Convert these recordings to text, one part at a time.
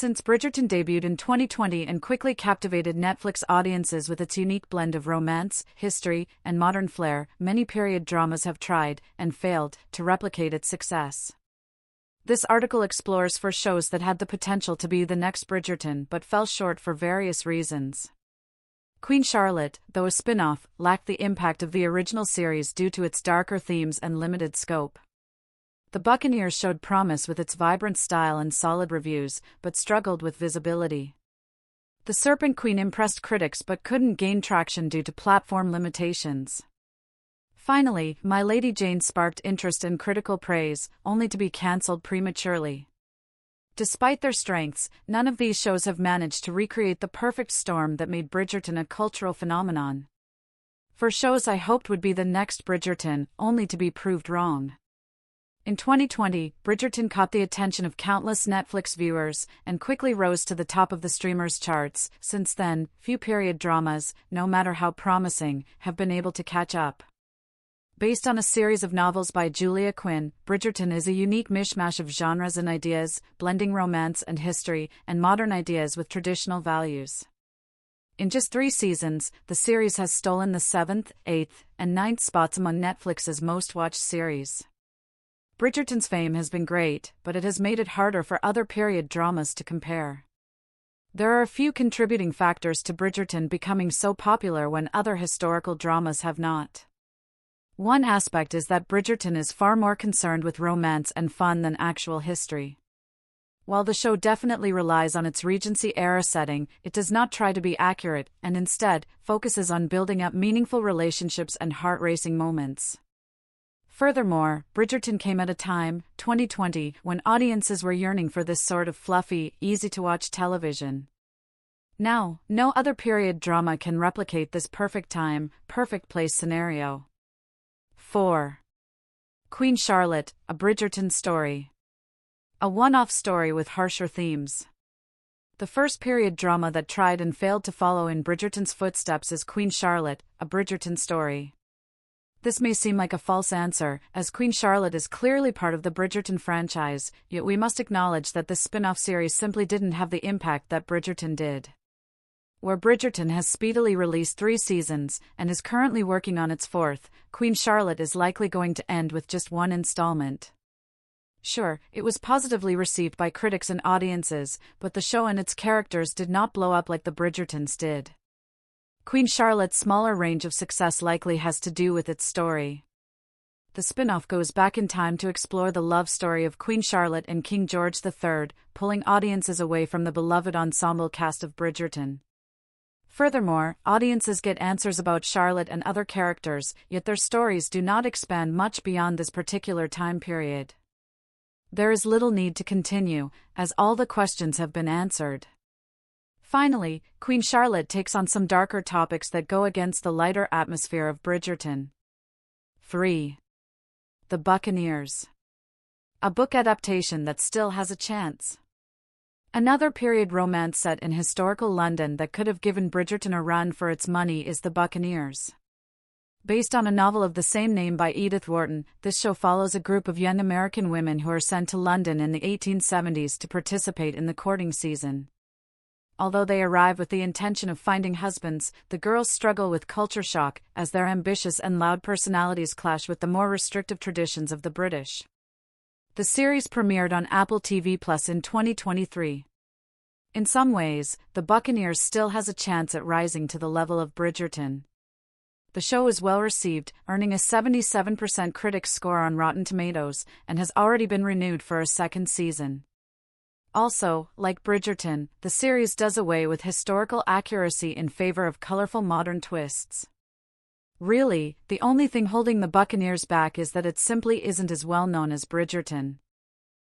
Since Bridgerton debuted in 2020 and quickly captivated Netflix audiences with its unique blend of romance, history, and modern flair, many period dramas have tried, and failed, to replicate its success. This article explores 4 shows that had the potential to be the next Bridgerton but fell short for various reasons. Queen Charlotte, though a spin-off, lacked the impact of the original series due to its darker themes and limited scope. The Buccaneers showed promise with its vibrant style and solid reviews, but struggled with visibility. The Serpent Queen impressed critics but couldn't gain traction due to platform limitations. Finally, My Lady Jane sparked interest and critical praise, only to be cancelled prematurely. Despite their strengths, none of these shows have managed to recreate the perfect storm that made Bridgerton a cultural phenomenon. 4 shows I hoped would be the next Bridgerton, only to be proved wrong. In 2020, Bridgerton caught the attention of countless Netflix viewers and quickly rose to the top of the streamers' charts. Since then, few period dramas, no matter how promising, have been able to catch up. Based on a series of novels by Julia Quinn, Bridgerton is a unique mishmash of genres and ideas, blending romance and history, and modern ideas with traditional values. In just 3 seasons, the series has stolen the 7th, 8th, and 9th spots among Netflix's most-watched series. Bridgerton's fame has been great, but it has made it harder for other period dramas to compare. There are a few contributing factors to Bridgerton becoming so popular when other historical dramas have not. One aspect is that Bridgerton is far more concerned with romance and fun than actual history. While the show definitely relies on its Regency-era setting, it does not try to be accurate, and instead, focuses on building up meaningful relationships and heart-racing moments. Furthermore, Bridgerton came at a time, 2020, when audiences were yearning for this sort of fluffy, easy-to-watch television. Now, no other period drama can replicate this perfect time, perfect place scenario. 4. Queen Charlotte, a Bridgerton story. A one-off story with harsher themes. The first period drama that tried and failed to follow in Bridgerton's footsteps is Queen Charlotte, a Bridgerton story. This may seem like a false answer, as Queen Charlotte is clearly part of the Bridgerton franchise, yet we must acknowledge that this spin-off series simply didn't have the impact that Bridgerton did. Where Bridgerton has speedily released 3 seasons, and is currently working on its 4th, Queen Charlotte is likely going to end with just 1 installment. Sure, it was positively received by critics and audiences, but the show and its characters did not blow up like the Bridgertons did. Queen Charlotte's smaller range of success likely has to do with its story. The spin-off goes back in time to explore the love story of Queen Charlotte and King George III, pulling audiences away from the beloved ensemble cast of Bridgerton. Furthermore, audiences get answers about Charlotte and other characters, yet their stories do not expand much beyond this particular time period. There is little need to continue, as all the questions have been answered. Finally, Queen Charlotte takes on some darker topics that go against the lighter atmosphere of Bridgerton. 3. The Buccaneers. A book adaptation that still has a chance. Another period romance set in historical London that could have given Bridgerton a run for its money is The Buccaneers. Based on a novel of the same name by Edith Wharton, this show follows a group of young American women who are sent to London in the 1870s to participate in the courting season. Although they arrive with the intention of finding husbands, the girls struggle with culture shock, as their ambitious and loud personalities clash with the more restrictive traditions of the British. The series premiered on Apple TV Plus in 2023. In some ways, The Buccaneers still has a chance at rising to the level of Bridgerton. The show is well received, earning a 77% critics score on Rotten Tomatoes, and has already been renewed for a 2nd season. Also, like Bridgerton, the series does away with historical accuracy in favor of colorful modern twists. Really, the only thing holding The Buccaneers back is that it simply isn't as well known as Bridgerton.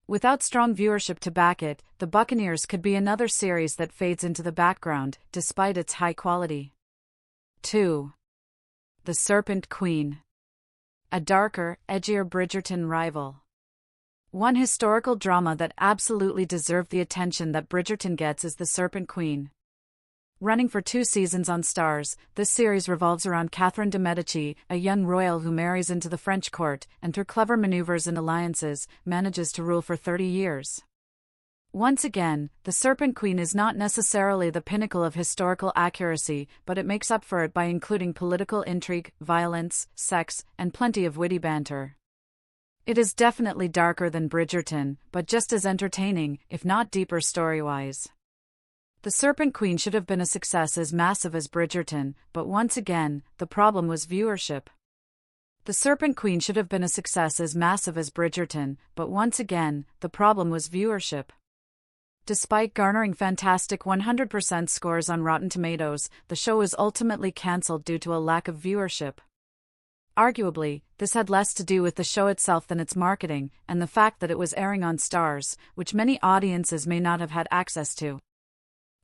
Without strong viewership to back it, The Buccaneers could be another series that fades into the background, despite its high quality. 2. The Serpent Queen. A darker, edgier Bridgerton rival. One historical drama that absolutely deserved the attention that Bridgerton gets is The Serpent Queen. Running for 2 seasons on Starz, this series revolves around Catherine de' Medici, a young royal who marries into the French court, and through clever maneuvers and alliances, manages to rule for 30 years. Once again, The Serpent Queen is not necessarily the pinnacle of historical accuracy, but it makes up for it by including political intrigue, violence, sex, and plenty of witty banter. It is definitely darker than Bridgerton, but just as entertaining, if not deeper story-wise. The Serpent Queen should have been a success as massive as Bridgerton, but once again, the problem was viewership. The Serpent Queen should have been a success as massive as Bridgerton, but once again, the problem was viewership. Despite garnering fantastic 100% scores on Rotten Tomatoes, the show was ultimately cancelled due to a lack of viewership. Arguably, this had less to do with the show itself than its marketing, and the fact that it was airing on Starz, which many audiences may not have had access to.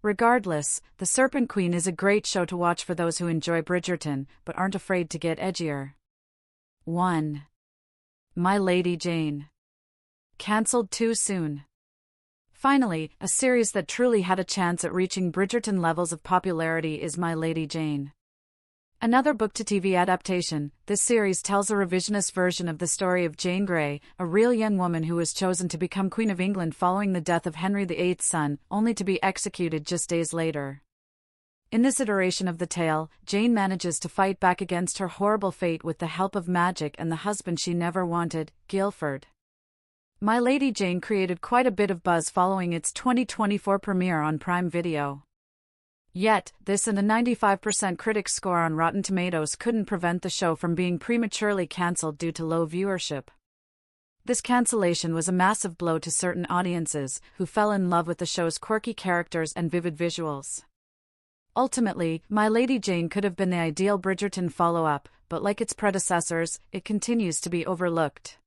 Regardless, The Serpent Queen is a great show to watch for those who enjoy Bridgerton, but aren't afraid to get edgier. 1. My Lady Jane. Cancelled too soon. Finally, a series that truly had a chance at reaching Bridgerton levels of popularity is My Lady Jane. Another book-to-TV adaptation, this series tells a revisionist version of the story of Jane Grey, a real young woman who was chosen to become Queen of England following the death of Henry VIII's son, only to be executed just days later. In this iteration of the tale, Jane manages to fight back against her horrible fate with the help of magic and the husband she never wanted, Guilford. My Lady Jane created quite a bit of buzz following its 2024 premiere on Prime Video. Yet, this and a 95% critic score on Rotten Tomatoes couldn't prevent the show from being prematurely cancelled due to low viewership. This cancellation was a massive blow to certain audiences, who fell in love with the show's quirky characters and vivid visuals. Ultimately, My Lady Jane could have been the ideal Bridgerton follow-up, but like its predecessors, it continues to be overlooked.